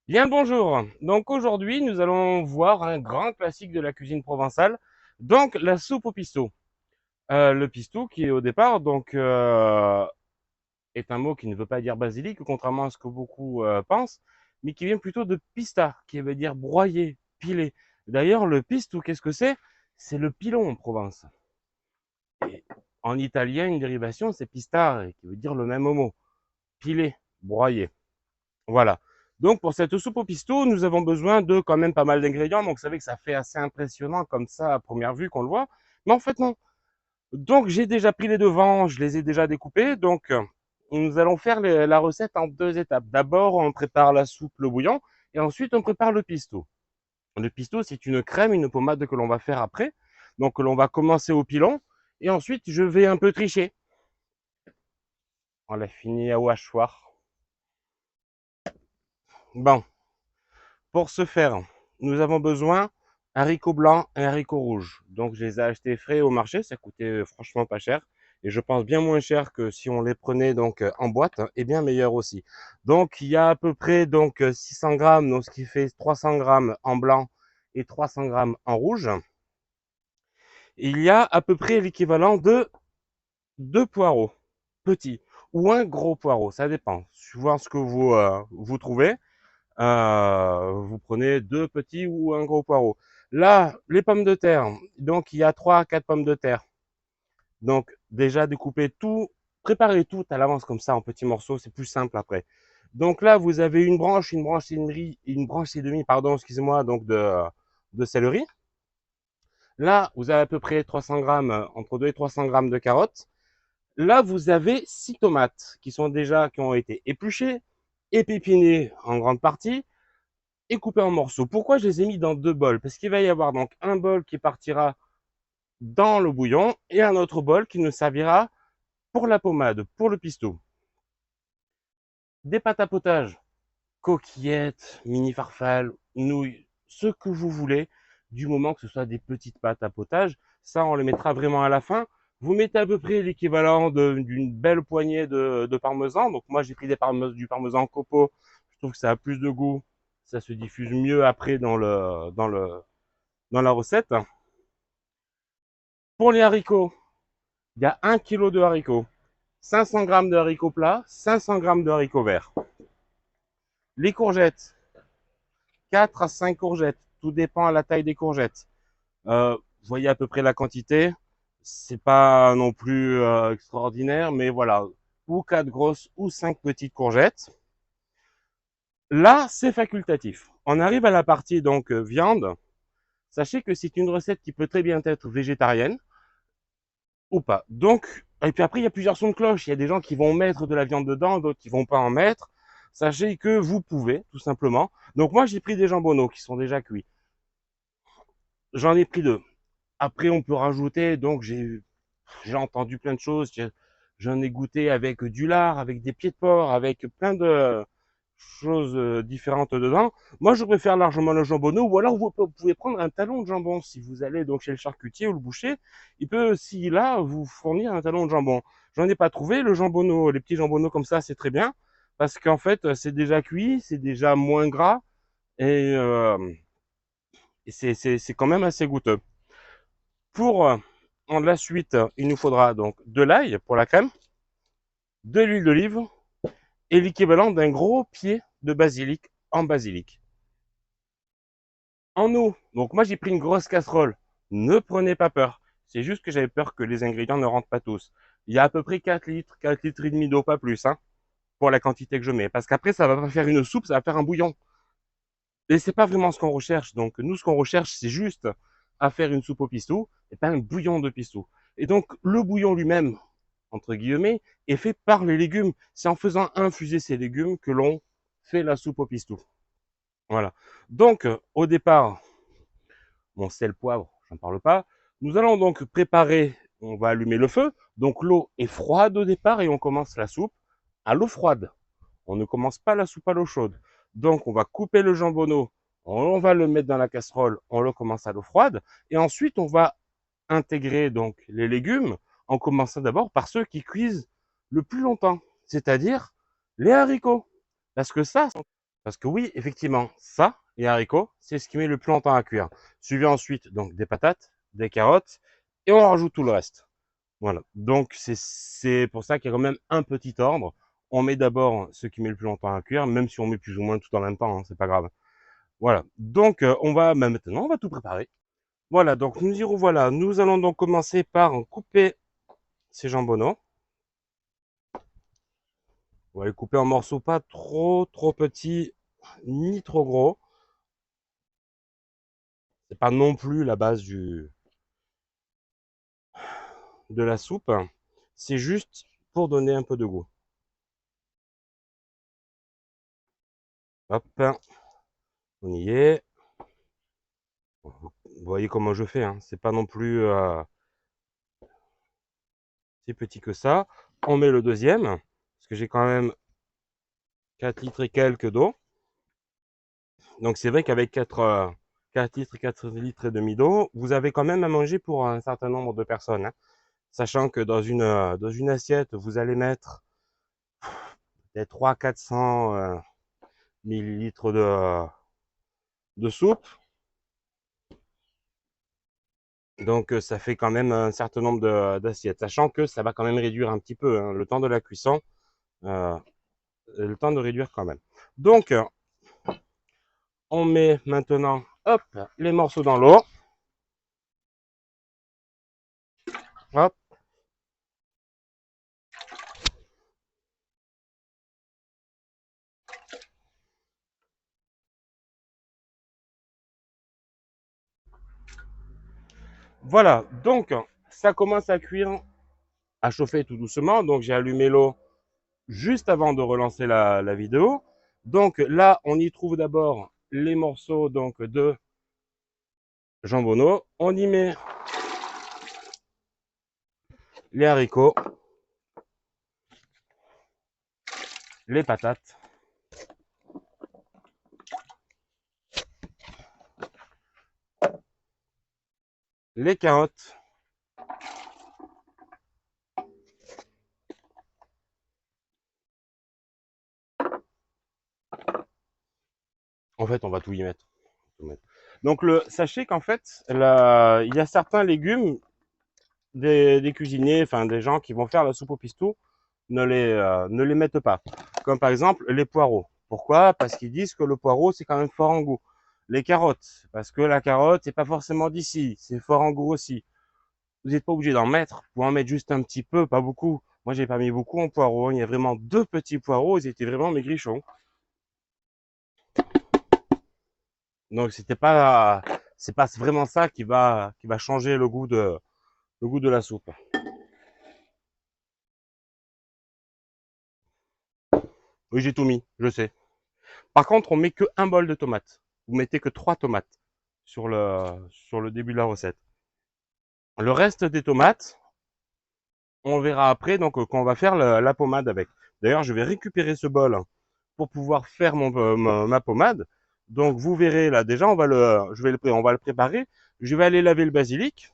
Bien le bonjour. Donc aujourd'hui, nous allons voir un grand classique de la cuisine provençale, donc la soupe au pistou. Le pistou qui au départ est un mot qui ne veut pas dire basilic, contrairement à ce que beaucoup pensent, mais qui vient plutôt de pista, qui veut dire broyer, piler. D'ailleurs, le pistou, qu'est-ce que c'est? C'est le pilon en Provence. Et en italien, une dérivation, c'est pistare, qui veut dire le même mot, piler, broyer. Voilà. Donc pour cette soupe au pistou, nous avons besoin de quand même pas mal d'ingrédients. Donc vous savez que ça fait assez impressionnant comme ça à première vue qu'on le voit. Mais en fait non. Donc j'ai déjà pris les devants, je les ai déjà découpés. Donc nous allons faire la recette en deux étapes. D'abord on prépare la soupe, le bouillon, et ensuite on prépare le pistou. Le pistou c'est une crème, une pommade que l'on va faire après. Donc l'on va commencer au pilon, et ensuite je vais un peu tricher. On l'a fini au hachoir. Bon, pour ce faire, nous avons besoin haricots blancs et haricots rouges. Donc je les ai achetés frais au marché, ça coûtait franchement pas cher. Et je pense bien moins cher que si on les prenait donc en boîte, hein, et bien meilleur aussi. Donc il y a à peu près donc 600 grammes, donc ce qui fait 300 grammes en blanc et 300 grammes en rouge. Et il y a à peu près l'équivalent de deux poireaux petits ou un gros poireau, ça dépend. Suivant ce que vous trouvez. Vous prenez deux petits ou un gros poireau. Là, les pommes de terre, donc il y a 3 à 4 pommes de terre. Donc déjà découper tout, préparer tout à l'avance comme ça en petits morceaux, c'est plus simple après. Donc là, vous avez une branche et demie, pardon, excusez-moi, donc de céleri. Là, vous avez à peu près 300 grammes, entre 2 et 300 grammes de carottes. Là, vous avez 6 tomates qui ont été épluchées, épipinées en grande partie, et coupés en morceaux. Pourquoi je les ai mis dans deux bols? Parce qu'il va y avoir donc un bol qui partira dans le bouillon et un autre bol qui nous servira pour la pommade, pour le pistou. Des pâtes à potage, coquillettes, mini farfales, nouilles, ce que vous voulez, du moment que ce soit des petites pâtes à potage. Ça, on les mettra vraiment à la fin. Vous mettez à peu près l'équivalent d'une belle poignée de parmesan. Donc moi, j'ai pris du parmesan copeaux. Je trouve que ça a plus de goût. Ça se diffuse mieux après dans la recette. Pour les haricots, il y a 1 kg de haricots, 500 grammes de haricots plats, 500 grammes de haricots verts. Les courgettes, 4 à 5 courgettes, tout dépend à la taille des courgettes. Vous voyez à peu près la quantité, c'est pas non plus extraordinaire, mais voilà, ou 4 grosses ou 5 petites courgettes. Là, c'est facultatif. On arrive à la partie donc viande. Sachez que c'est une recette qui peut très bien être végétarienne ou pas. Donc, et puis après, il y a plusieurs sons de cloche. Il y a des gens qui vont mettre de la viande dedans, d'autres qui vont pas en mettre. Sachez que vous pouvez, tout simplement. Donc moi, j'ai pris des jambonneaux qui sont déjà cuits. J'en ai pris deux. Après, on peut rajouter, donc j'ai entendu plein de choses. J'en ai goûté avec du lard, avec des pieds de porc, avec plein de choses différentes dedans. Moi, je préfère largement le jambonneau, ou alors vous pouvez prendre un talon de jambon. Si vous allez donc chez le charcutier ou le boucher, il peut aussi là vous fournir un talon de jambon. J'en ai pas trouvé. Le jambonneau, les petits jambonneaux comme ça, c'est très bien parce qu'en fait, c'est déjà cuit, c'est déjà moins gras et, c'est quand même assez goûteux. Pour en la suite, il nous faudra donc de l'ail pour la crème, de l'huile d'olive et l'équivalent d'un gros pied de basilic en basilic. En eau, donc moi j'ai pris une grosse casserole. Ne prenez pas peur. C'est juste que j'avais peur que les ingrédients ne rentrent pas tous. Il y a à peu près 4 litres, 4 litres et demi d'eau, pas plus, hein, pour la quantité que je mets. Parce qu'après, ça va pas faire une soupe, ça va faire un bouillon. Et c'est pas vraiment ce qu'on recherche. Donc nous, ce qu'on recherche, c'est juste à faire une soupe au pistou et pas un bouillon de pistou. Et donc le bouillon lui-même, entre guillemets, est fait par les légumes. C'est en faisant infuser ces légumes que l'on fait la soupe au pistou. Voilà. Donc, au départ, mon sel, poivre, j'en parle pas. Nous allons donc préparer, on va allumer le feu. Donc, l'eau est froide au départ et on commence la soupe à l'eau froide. On ne commence pas la soupe à l'eau chaude. Donc, on va couper le jambonneau, on va le mettre dans la casserole, on le commence à l'eau froide et ensuite on va intégrer donc les légumes en commençant d'abord par ceux qui cuisent le plus longtemps, c'est-à-dire les haricots. Parce que ça, Parce que oui, effectivement, ça, les haricots, c'est ce qui met le plus longtemps à cuire. Suivi ensuite, donc, des patates, des carottes, et on rajoute tout le reste. Voilà. Donc, c'est pour ça qu'il y a quand même un petit ordre. On met d'abord ce qui met le plus longtemps à cuire, même si on met plus ou moins tout en même temps, hein, c'est pas grave. Voilà. Donc, maintenant, on va tout préparer. Voilà. Donc, nous y revoilà. Nous allons donc commencer par couper ces jambonneaux. On va les couper en morceaux pas trop petits, ni trop gros. C'est pas non plus la base de la soupe. C'est juste pour donner un peu de goût. Hop, on y est. Vous voyez comment je fais, hein. C'est pas non plus si petit que ça. On met le deuxième, parce que j'ai quand même 4 litres et quelques d'eau. Donc c'est vrai qu'avec 4 litres, 4 litres et demi d'eau, vous avez quand même à manger pour un certain nombre de personnes, hein. Sachant que dans une assiette, vous allez mettre des 300-400 millilitres de soupe. Donc ça fait quand même un certain nombre d'assiettes. Sachant que ça va quand même réduire un petit peu, hein, le temps de la cuisson, euh, le temps de réduire quand même. Donc on met maintenant, hop, les morceaux dans l'eau. Hop. Voilà, donc ça commence à cuire, à chauffer tout doucement. Donc j'ai allumé l'eau juste avant de relancer la vidéo. Donc là, on y trouve d'abord les morceaux donc de jambonneau. On y met les haricots, les patates, les carottes, en fait, on va tout y mettre. Donc, sachez qu'en fait, il y a certains légumes des cuisiniers, enfin des gens qui vont faire la soupe au pistou, ne les mettent pas. Comme par exemple les poireaux. Pourquoi? Parce qu'ils disent que le poireau, c'est quand même fort en goût. Les carottes, parce que la carotte, c'est pas forcément d'ici, c'est fort en goût aussi. Vous n'êtes pas obligé d'en mettre, vous pouvez en mettre juste un petit peu, pas beaucoup. Moi, j'ai pas mis beaucoup en poireaux. Il y a vraiment 2 petits poireaux, ils étaient vraiment maigrichons. Donc, c'est pas vraiment ça qui va changer le goût de la soupe. Oui, j'ai tout mis, je sais. Par contre, on met que un bol de tomates. Vous mettez que 3 tomates sur le début de la recette. Le reste des tomates, on verra après, donc quand on va faire la pommade avec. D'ailleurs, je vais récupérer ce bol pour pouvoir faire ma pommade. Donc, vous verrez là, déjà, on va le préparer. Je vais aller laver le basilic.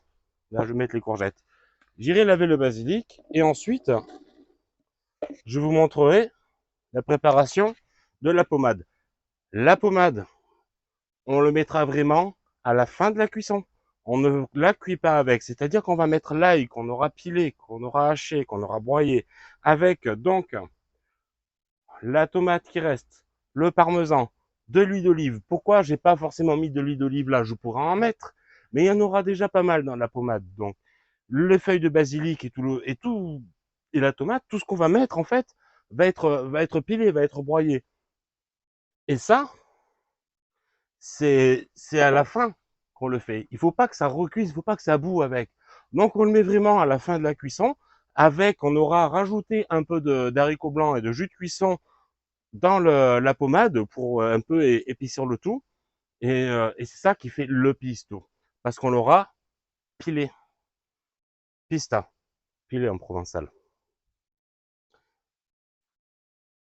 Là, je vais mettre les courgettes. J'irai laver le basilic et ensuite, je vous montrerai la préparation de la pommade. La pommade, on le mettra vraiment à la fin de la cuisson. On ne la cuit pas avec, c'est-à-dire qu'on va mettre l'ail qu'on aura pilé, qu'on aura haché, qu'on aura broyé, avec donc la tomate qui reste, le parmesan, de l'huile d'olive. Pourquoi j'ai pas forcément mis de l'huile d'olive là? Je pourrais en mettre, mais il y en aura déjà pas mal dans la pommade. Donc les feuilles de basilic et la tomate, tout ce qu'on va mettre en fait va être pilé, va être broyé. Et ça, c'est à la fin qu'on le fait. Il faut pas que ça recuise, il faut pas que ça boue avec. Donc on le met vraiment à la fin de la cuisson. Avec, on aura rajouté un peu d'haricots blancs et de jus de cuisson dans la pommade pour un peu épaissir le tout. Et c'est ça qui fait le pisto. Parce qu'on l'aura pilé. Pista. Pilé en provençal.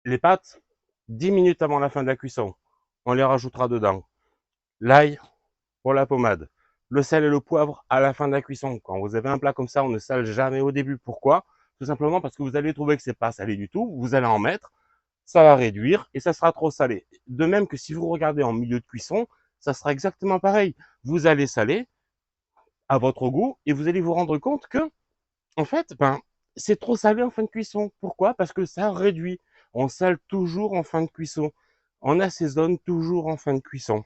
Les pâtes, 10 minutes avant la fin de la cuisson, on les rajoutera dedans. L'ail pour la pommade. Le sel et le poivre à la fin de la cuisson. Quand vous avez un plat comme ça, on ne sale jamais au début. Pourquoi? Tout simplement parce que vous allez trouver que c'est pas salé du tout. Vous allez en mettre. ça va réduire et ça sera trop salé. De même que si vous regardez en milieu de cuisson, ça sera exactement pareil. Vous allez saler à votre goût et vous allez vous rendre compte que, en fait, c'est trop salé en fin de cuisson. Pourquoi? Parce que ça réduit. On sale toujours en fin de cuisson. On assaisonne toujours en fin de cuisson.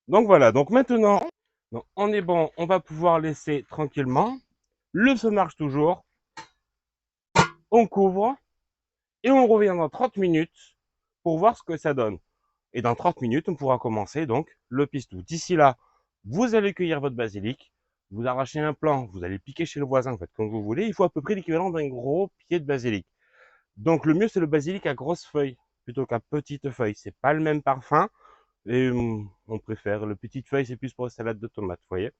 Donc voilà, donc maintenant, on est bon, on va pouvoir laisser tranquillement. Le feu marche toujours, on couvre et on revient dans 30 minutes pour voir ce que ça donne. Et dans 30 minutes, on pourra commencer donc le pistou. D'ici là, vous allez cueillir votre basilic, vous arrachez un plant, vous allez piquer chez le voisin, en fait, comme vous voulez. Il faut à peu près l'équivalent d'un gros pied de basilic. Donc le mieux, c'est le basilic à grosses feuilles plutôt qu'à petites feuilles. C'est pas le même parfum et on préfère. Le petite feuille, c'est plus pour la salade de tomates, vous voyez.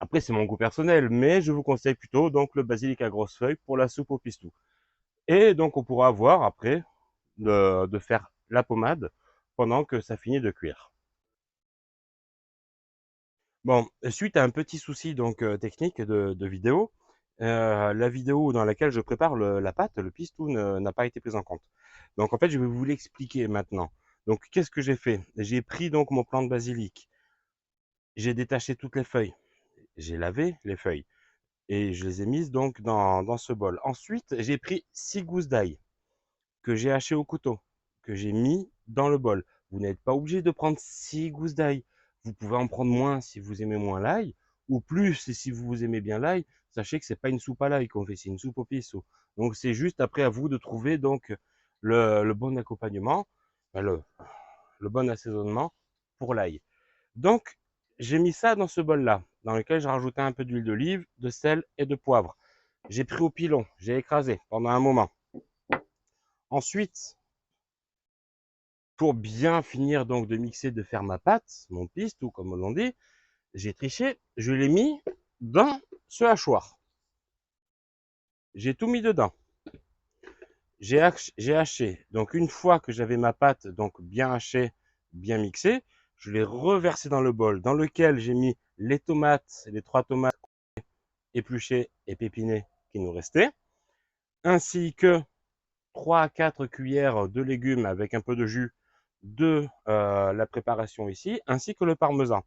Après, c'est mon goût personnel, mais je vous conseille plutôt donc le basilic à grosses feuilles pour la soupe au pistou. Et donc, on pourra voir après de faire la pommade pendant que ça finit de cuire. Bon, suite à un petit souci donc technique de vidéo, la vidéo dans laquelle je prépare la pâte, le pistou, n'a pas été prise en compte. Donc en fait, je vais vous l'expliquer maintenant. Donc qu'est-ce que j'ai fait? J'ai pris donc mon plant de basilic, j'ai détaché toutes les feuilles, j'ai lavé les feuilles et je les ai mises donc dans ce bol. Ensuite, j'ai pris 6 gousses d'ail que j'ai hachées au couteau, que j'ai mis dans le bol. Vous n'êtes pas obligé de prendre 6 gousses d'ail. Vous pouvez en prendre moins si vous aimez moins l'ail, ou plus si vous aimez bien l'ail. Sachez que c'est pas une soupe à l'ail qu'on fait, c'est une soupe au pistou. Donc c'est juste après à vous de trouver donc le bon accompagnement, ben, le bon assaisonnement pour l'ail. Donc j'ai mis ça dans ce bol-là, dans lequel j'ai rajouté un peu d'huile d'olive, de sel et de poivre. J'ai pris au pilon, j'ai écrasé pendant un moment. Ensuite, pour bien finir donc de mixer, de faire ma pâte, mon pistou comme on l'on dit, j'ai triché, je l'ai mis dans ce hachoir. J'ai tout mis dedans. J'ai haché. Donc une fois que j'avais ma pâte donc bien hachée, bien mixée, je l'ai reversé dans le bol dans lequel j'ai mis les tomates, les 3 tomates épluchées et pépinées qui nous restaient, ainsi que 3 à 4 cuillères de légumes avec un peu de jus de la préparation ici, ainsi que le parmesan.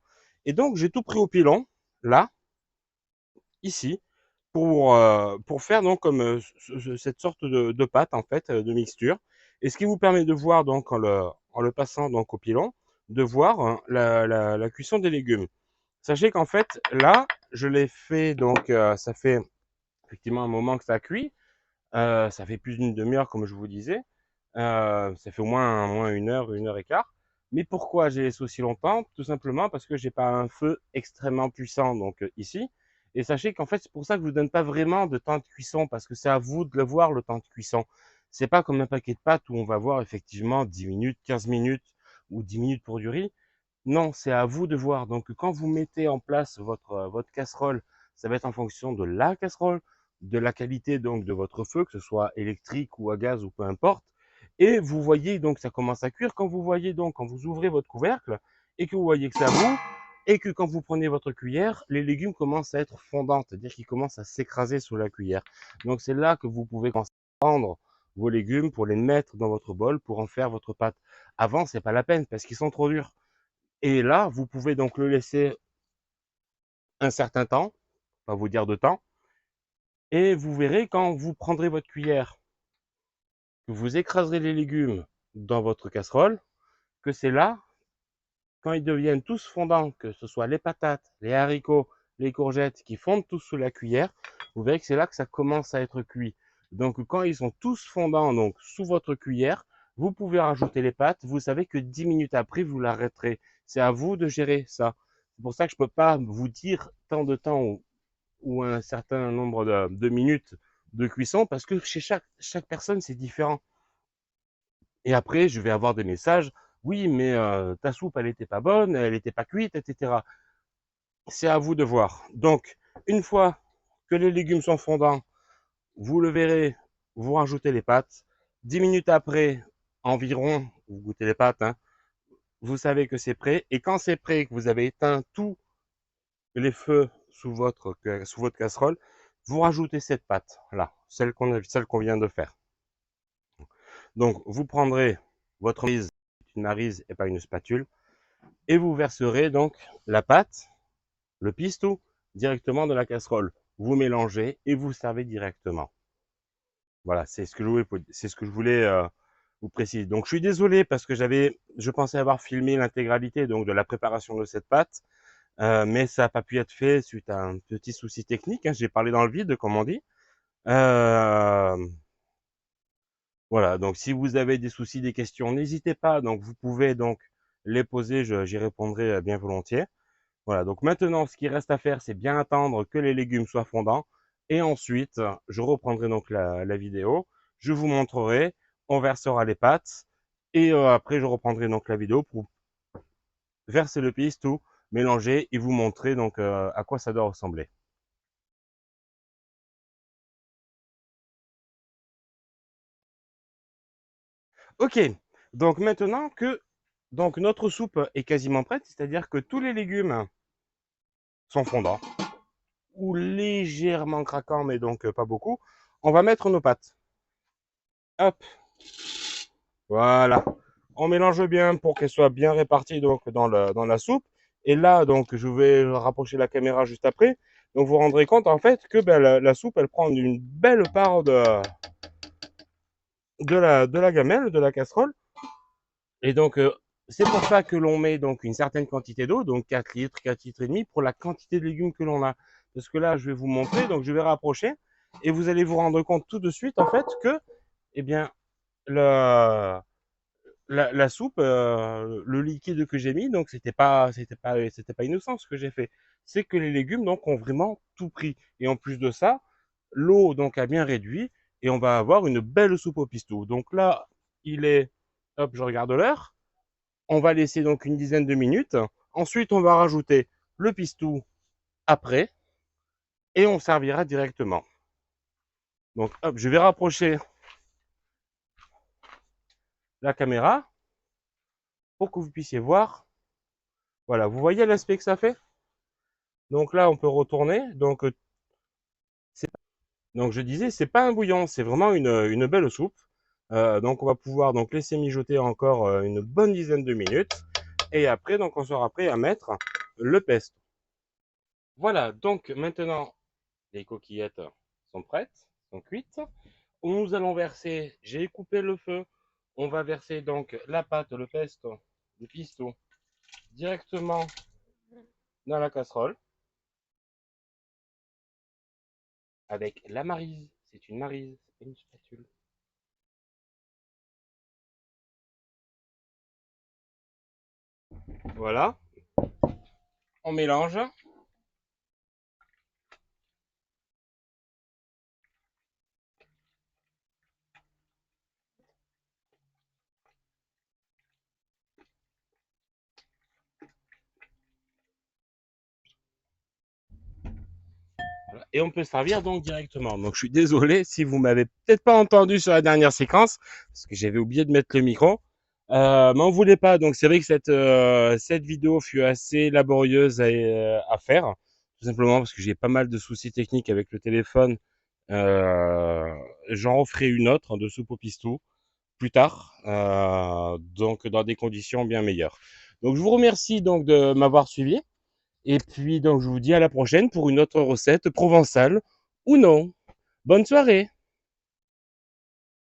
Et donc, j'ai tout pris au pilon, là, ici, pour faire donc comme cette sorte de pâte, en fait, de mixture. Et ce qui vous permet de voir, donc, en le passant donc au pilon, de voir hein, la cuisson des légumes. Sachez qu'en fait, là, je l'ai fait, donc, ça fait effectivement un moment que ça cuit. Ça fait plus d'une demi-heure, comme je vous disais. Ça fait au moins une heure et quart. Mais pourquoi j'ai laissé aussi longtemps? Tout simplement parce que j'ai pas un feu extrêmement puissant donc ici. Et sachez qu'en fait, c'est pour ça que je vous donne pas vraiment de temps de cuisson parce que c'est à vous de le voir le temps de cuisson. C'est pas comme un paquet de pâtes où on va voir effectivement 10 minutes, 15 minutes ou 10 minutes pour du riz. Non, c'est à vous de voir. Donc, quand vous mettez en place votre casserole, ça va être en fonction de la casserole, de la qualité donc de votre feu, que ce soit électrique ou à gaz ou peu importe. Et vous voyez donc ça commence à cuire. Quand vous voyez donc, quand vous ouvrez votre couvercle et que vous voyez que ça bout, et que quand vous prenez votre cuillère, les légumes commencent à être fondants, c'est-à-dire qu'ils commencent à s'écraser sous la cuillère. Donc, c'est là que vous pouvez commencer à prendre vos légumes pour les mettre dans votre bol pour en faire votre pâte. Avant, c'est pas la peine parce qu'ils sont trop durs. Et là, vous pouvez donc le laisser un certain temps, pas vous dire de temps, et vous verrez quand vous prendrez votre cuillère, que vous écraserez les légumes dans votre casserole, que c'est là, quand ils deviennent tous fondants, que ce soit les patates, les haricots, les courgettes qui fondent tous sous la cuillère, vous verrez que c'est là que ça commence à être cuit. Donc quand ils sont tous fondants donc sous votre cuillère, vous pouvez rajouter les pâtes. Vous savez que 10 minutes après, vous l'arrêterez. C'est à vous de gérer ça. C'est pour ça que je ne peux pas vous dire tant de temps ou un certain nombre de minutes de cuisson parce que chez chaque personne, c'est différent. Et après, je vais avoir des messages. Oui, mais ta soupe, elle n'était pas bonne, elle n'était pas cuite, etc. C'est à vous de voir. Donc, une fois que les légumes sont fondants, vous le verrez, vous rajoutez les pâtes. 10 minutes après, environ, vous goûtez les pâtes, hein, vous savez que c'est prêt. Et quand c'est prêt, que vous avez éteint tous les feux sous votre casserole, vous rajoutez cette pâte, là, celle qu'on vient de faire. Donc, vous prendrez votre maryse, une maryse et pas une spatule, et vous verserez donc la pâte, le pistou, directement dans la casserole. Vous mélangez et vous servez directement. Voilà, c'est ce que je voulais vous préciser. Donc, je suis désolé parce que je pensais avoir filmé l'intégralité donc de la préparation de cette pâte, mais ça n'a pas pu être fait suite à un petit souci technique. Hein. J'ai parlé dans le vide, comme on dit. Euh, voilà. Donc, si vous avez des soucis, des questions, n'hésitez pas. Donc, vous pouvez donc les poser. J'y répondrai bien volontiers. Voilà. Donc, maintenant, ce qui reste à faire, c'est bien attendre que les légumes soient fondants. Et ensuite, je reprendrai donc la vidéo. Je vous montrerai. On versera les pâtes. Et après, je reprendrai donc la vidéo pour verser le pistou, mélanger et vous montrer donc à quoi ça doit ressembler. Ok, donc maintenant que donc notre soupe est quasiment prête, c'est-à-dire que tous les légumes sont fondants ou légèrement craquants, mais donc pas beaucoup, on va mettre nos pâtes. Hop, voilà. On mélange bien pour qu'elles soient bien réparties donc dans la soupe. Et là, donc, je vais rapprocher la caméra juste après. Donc, vous vous rendrez compte en fait que ben, la soupe, elle prend une belle part de la gamelle, de la casserole. Et donc, c'est pour ça que l'on met donc une certaine quantité d'eau, donc 4 litres, 4 litres et demi, pour la quantité de légumes que l'on a. Parce que là, je vais vous montrer, donc je vais rapprocher, et vous allez vous rendre compte tout de suite, en fait, que, eh bien, le, la soupe, le liquide que j'ai mis, donc c'était pas innocent ce que j'ai fait. C'est que les légumes, donc, ont vraiment tout pris. Et en plus de ça, l'eau, donc, a bien réduit, et on va avoir une belle soupe au pistou. Donc là, il est, hop, je regarde l'heure. On va laisser donc une dizaine de minutes. Ensuite, on va rajouter le pistou après et on servira directement. Donc, hop, je vais rapprocher la caméra pour que vous puissiez voir. Voilà, vous voyez l'aspect que ça fait. Donc là, on peut retourner. Donc je disais, c'est pas un bouillon, c'est vraiment une belle soupe. Donc on va pouvoir donc laisser mijoter encore une bonne dizaine de minutes. Et après, donc on sera prêt à mettre le pesto. Voilà, donc maintenant les coquillettes sont prêtes, sont cuites. Nous allons verser, j'ai coupé le feu, on va verser donc la pâte, le pesto, le pisto directement dans la casserole avec la maryse. C'est une maryse, c'est pas une spatule. Voilà, on mélange. Et on peut servir donc directement. Donc je suis désolé si vous m'avez peut-être pas entendu sur la dernière séquence, parce que j'avais oublié de mettre le micro. M'en voulez pas. Donc c'est vrai que cette vidéo fut assez laborieuse à faire, tout simplement parce que j'ai pas mal de soucis techniques avec le téléphone. Euh, J'en referai une autre de soupe au pistou plus tard, donc dans des conditions bien meilleures. Donc je vous remercie donc de m'avoir suivi. Et puis, donc, je vous dis à la prochaine pour une autre recette provençale ou non. Bonne soirée!